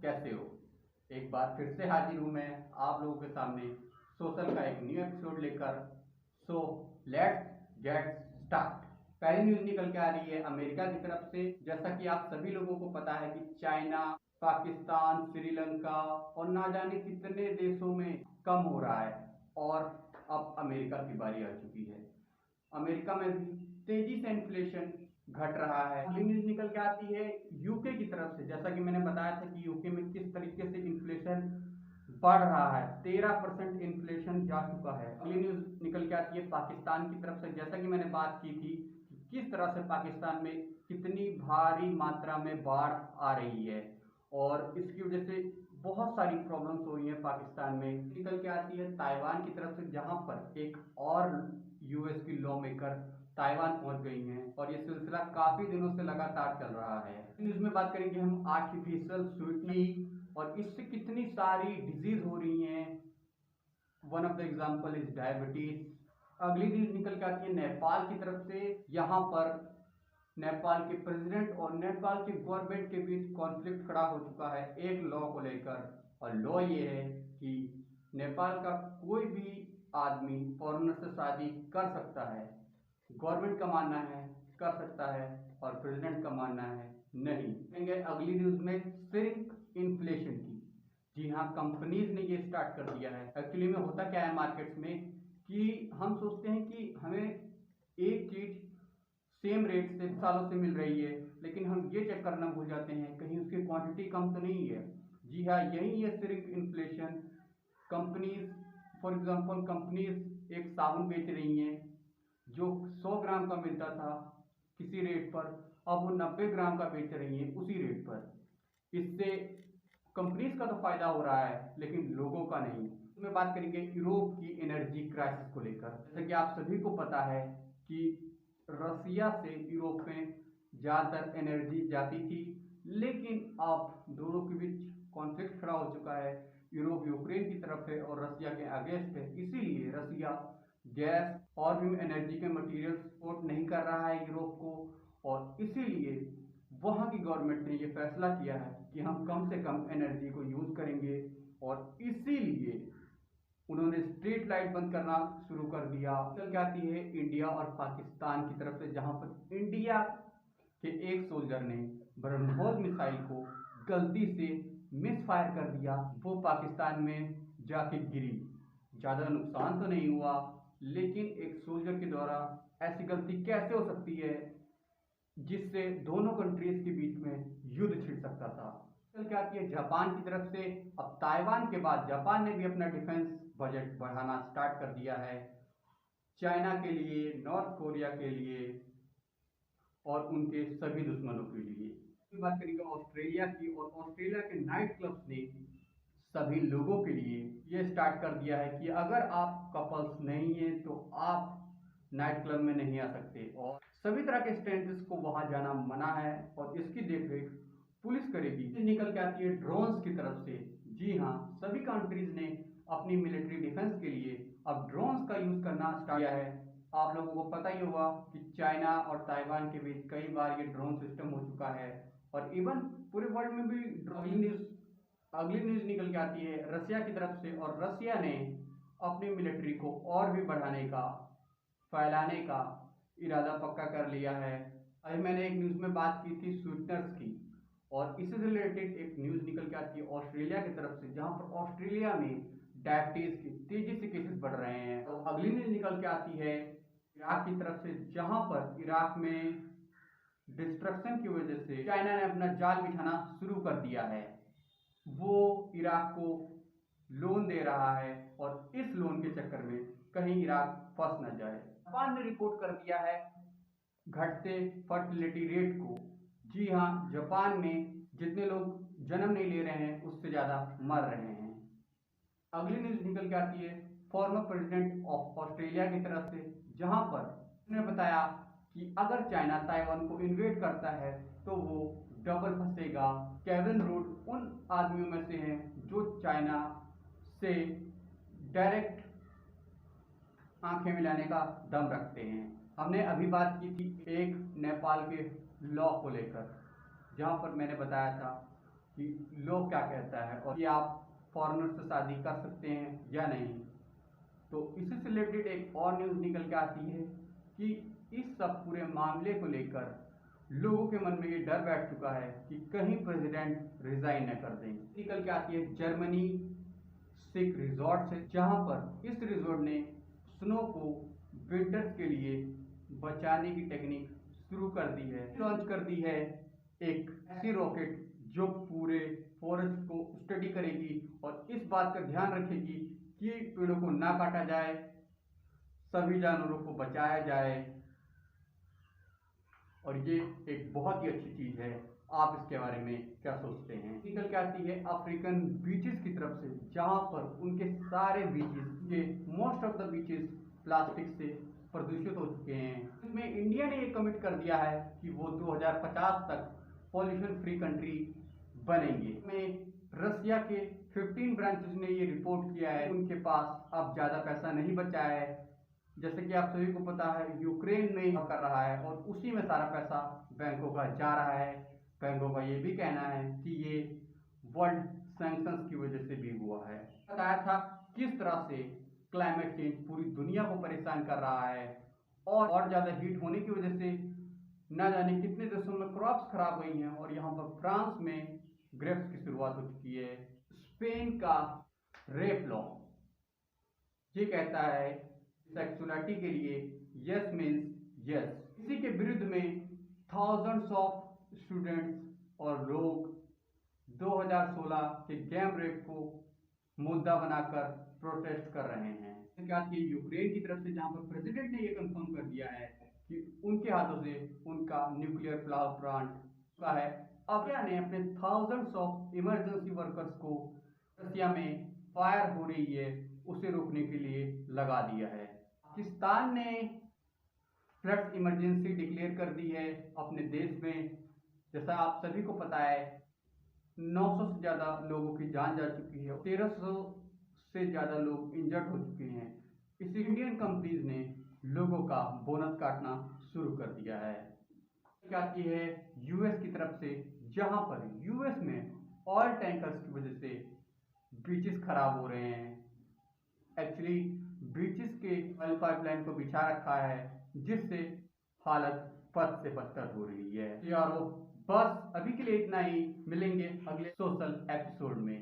कैसे हो। एक बार फिर से हाजिर हूँ मैं आप लोगों के सामने सोशल का एक न्यू एपिसोड लेकर। So let's get start. पहली न्यूज निकल के आ रही है अमेरिका की तरफ से। जैसा कि आप सभी लोगों को पता है कि चाइना, पाकिस्तान, श्रीलंका और ना जाने कितने देशों में कम हो रहा है और अब अमेरिका की बारी आ चुकी है। अमेरिका में भी तेजी से इन्फ्लेशन घट रहा है। अगली न्यूज निकल के आती है यूके की तरफ से। जैसा कि मैंने बताया था कि यूके में किस तरीके से इन्फ्लेशन बढ़ रहा है, 13% इन्फ्लेशन जा चुका है। अगली न्यूज निकल के आती है पाकिस्तान की तरफ से। जैसा कि मैंने बात की थी कि किस तरह से पाकिस्तान में कितनी भारी मात्रा में बाढ़ आ रही है और इसकी वजह से बहुत सारी प्रॉब्लम्स हो रही हैं पाकिस्तान में। निकल के आती है ताइवान की तरफ से, जहां पर एक और यूएस की लॉ मेकर ताइवान पहुंच गई हैं और ये सिलसिला काफी दिनों से लगातार चल रहा है। न्यूज में बात करेंगे हम आर्टिफिशियल स्वीटनिंग और इससे कितनी सारी डिजीज हो रही हैं। One of the example is diabetes. अगली न्यूज निकल के आती है नेपाल की तरफ से। यहाँ पर नेपाल के प्रेसिडेंट और नेपाल के गवर्नमेंट के बीच कॉन्फ्लिक्ट खड़ा हो चुका है एक लॉ को लेकर। और लॉ ये है कि नेपाल का कोई भी आदमी फॉरेनर से शादी कर सकता है। गवर्नमेंट का मानना है कर सकता है और प्रेसिडेंट का मानना है नहीं। अगली न्यूज में सिर्फ इन्फ्लेशन की। जी हाँ, कंपनीज ने ये स्टार्ट कर दिया है। एक्चुअली में होता क्या है मार्केट्स में कि हम सोचते हैं कि हमें एक चीज सेम रेट से सालों से मिल रही है, लेकिन हम ये चेक करना भूल जाते हैं कहीं उसकी क्वांटिटी कम तो नहीं है। जी हाँ, यही है सिर्फ inflation. Companies, for example companies एक साबुन बेच रही हैं जो 100 ग्राम का मिलता था किसी रेट पर, अब वो 90 ग्राम का बेच रही हैं उसी रेट पर। इससे कंपनीज का तो फायदा हो रहा है लेकिन लोगों का नहीं। इसमें बात करेंगे यूरोप की एनर्जी क्राइसिस को लेकर। जैसे कि आप सभी को पता है कि रसिया से यूरोप में ज़्यादातर एनर्जी जाती थी, लेकिन अब दोनों के बीच कॉन्फ्लिक्ट खड़ा हो चुका है। यूरोप यूक्रेन की तरफ है और रसिया के अगेंस्ट है, इसीलिए रसिया गैस और भी एनर्जी के मटेरियल सपोर्ट नहीं कर रहा है यूरोप को। और इसीलिए वहाँ की गवर्नमेंट ने ये फैसला किया है कि हम कम से कम एनर्जी को यूज़ करेंगे और इसीलिए उन्होंने स्ट्रीट लाइट बंद करना शुरू कर दिया। चल जाती है इंडिया और पाकिस्तान की तरफ से, जहां पर इंडिया के एक सोल्जर ने ब्रह्मोस मिसाइल को गलती से मिस फायर कर दिया। वो पाकिस्तान में जाके गिरी। ज़्यादा नुकसान तो नहीं हुआ, लेकिन एक सोल्जर के द्वारा ऐसी गलती कैसे हो सकती है जिससे दोनों कंट्रीज के बीच में युद्ध छिड़ सकता था। चल के आती है जापान की तरफ से। अब ताइवान के बाद जापान ने भी अपना डिफेंस बजट बढ़ाना स्टार्ट कर दिया है, चाइना के लिए, नॉर्थ कोरिया के लिए और उनके सभी दुश्मनों के लिए। बात करेंगे ऑस्ट्रेलिया की, और ऑस्ट्रेलिया के नाइट क्लब्स ने सभी लोगों के लिए ये स्टार्ट कर दिया है कि अगर आप कपल्स नहीं हैं तो आप नाइट क्लब में नहीं आ सकते और सभी तरह के स्टूडेंट्स को वहां जाना मना है और इसकी देखरेख पुलिस करेगी। निकल के आती है ड्रोन्स की तरफ से। जी हाँ, सभी कंट्रीज ने अपनी मिलिट्री डिफेंस के लिए अब ड्रोन्स का यूज करना स्टार्ट किया है। आप लोगों को पता ही होगा कि चाइना और ताइवान के बीच कई बार ये ड्रोन सिस्टम हो चुका है और इवन पूरे वर्ल्ड में भी। अगली न्यूज निकल के आती है रसिया की तरफ से, और रसिया ने अपनी मिलिट्री को और भी बढ़ाने का, फैलाने का इरादा पक्का कर लिया है। अभी मैंने एक न्यूज में बात की थी स्वीटनर्स की, और इससे रिलेटेड एक न्यूज निकल के आती है ऑस्ट्रेलिया की तरफ से, जहां पर ऑस्ट्रेलिया में डायबिटीज के तेजी से केसेस बढ़ रहे हैं। तो अगली न्यूज निकल के आती है इराक की तरफ से, जहां पर इराक में डिस्ट्रक्शन की वजह से चाइना ने अपना जाल बिछाना शुरू कर दिया है। वो इराक को लोन दे रहा है और इस लोन के चक्कर में कहीं इराक फंस न जाए। जापान ने रिपोर्ट कर दिया है घटते फर्टिलिटी रेट को। जी हाँ, जापान में जितने लोग जन्म नहीं ले रहे हैं उससे ज़्यादा मर रहे हैं। अगली न्यूज निकल के आती है फॉर्मर प्रेसिडेंट ऑफ ऑस्ट्रेलिया की तरफ से, जहां पर उन्होंने बताया कि अगर चाइना ताइवान को इन्वेड करता है तो वो डबल फंसेगा। केविन रूड उन आदमियों में से हैं जो चाइना से डायरेक्ट आंखें मिलाने का दम रखते हैं। हमने अभी बात की थी एक नेपाल के लॉ को लेकर, जहां पर मैंने बताया था कि लोग क्या कहता है और कि आप फॉरेनर से शादी कर सकते हैं या नहीं। तो इसी से रिलेटेड एक और न्यूज़ निकल के आती है कि इस सब पूरे मामले को लेकर लोगों के मन में ये डर बैठ चुका है कि कहीं प्रेसिडेंट रिजाइन न कर दें। निकल के आती है जर्मनी से एक रिजॉर्ट से, जहां पर इस रिजॉर्ट ने स्नो को विंटर्स के लिए बचाने की टेक्निक शुरू कर दी है। लॉन्च कर दी है एक ऐसी रॉकेट जो पूरे फॉरेस्ट को स्टडी करेगी और इस बात का ध्यान रखेगी कि पेड़ों को ना काटा जाए, सभी जानवरों को बचाया जाए। और ये एक बहुत ही अच्छी चीज है। आप इसके बारे में क्या सोचते हैं? निकल के आती है अफ्रीकन बीचेस की तरफ से, जहां पर उनके सारे बीचेस के most of the beaches plastic से प्रदूषित हो चुके हैं। इसमें इंडिया ने ये कमिट कर दिया है कि वो 2050 तक पॉल्यूशन फ्री कंट्री बनेंगे। में रसिया के 15 ब्रांचेस ने ये रिपोर्ट किया है उनके पास अब ज्यादा पैसा नहीं बचा है। जैसे कि आप सभी को पता है यूक्रेन में कर रहा है और उसी में सारा पैसा बैंकों का जा रहा है। बैंकों का ये भी कहना है कि ये वर्ल्ड सैंक्शंस की वजह से भी हुआ है। बताया था किस तरह से क्लाइमेट चेंज पूरी दुनिया को परेशान कर रहा है और ज्यादा हीट होने की वजह से न जाने कितने देशों में क्रॉप्स खराब हुई हैं और यहाँ पर फ्रांस में ग्रेप्स की शुरुआत हो चुकी है। स्पेन का रेप लॉ ये कहता है सेक्सुअलिटी के लिए यस मीन्स यस। इसी के विरुद्ध में थाउजेंड्स ऑफ स्टूडेंट्स और लोग 2016 के गैम रेप को मुद्दा बनाकर प्रोटेस्ट कर रहे हैं। यूक्रेन की तरफ से, जहां पर प्रेसिडेंट ने यह कंफर्म कर दिया है कि उनके हाथों से उनका न्यूक्लियर प्लांट का है। अब क्या ने अपने थाउजेंड्स ऑफ इमरजेंसी वर्कर्स को रसिया में फायर हो रही है उसे रोकने के लिए लगा दिया है। पाकिस्तान ने फ्लड इमरजेंसी डिक्लेयर कर दी है अपने देश में। जैसा आप सभी को पता है 900 से ज्यादा लोगों की जान जा चुकी है, 1300 से ज्यादा लोग इंजर्ड हो चुके हैं। इस इंडियन कंपनीज ने लोगों का बोनस काटना शुरू कर दिया है। क्या की है यूएस की तरफ से, जहां पर यूएस में ऑयल टैंकर्स की वजह से बीचेस खराब हो रहे हैं। एक्चुअली बीचेस के ऑयल पाइपलाइन को बिछा रखा है जिससे हालत पद से बदतर हो रही है। यारो बस अभी के लिए इतना ही, मिलेंगे अगले सोशल एपिसोड में।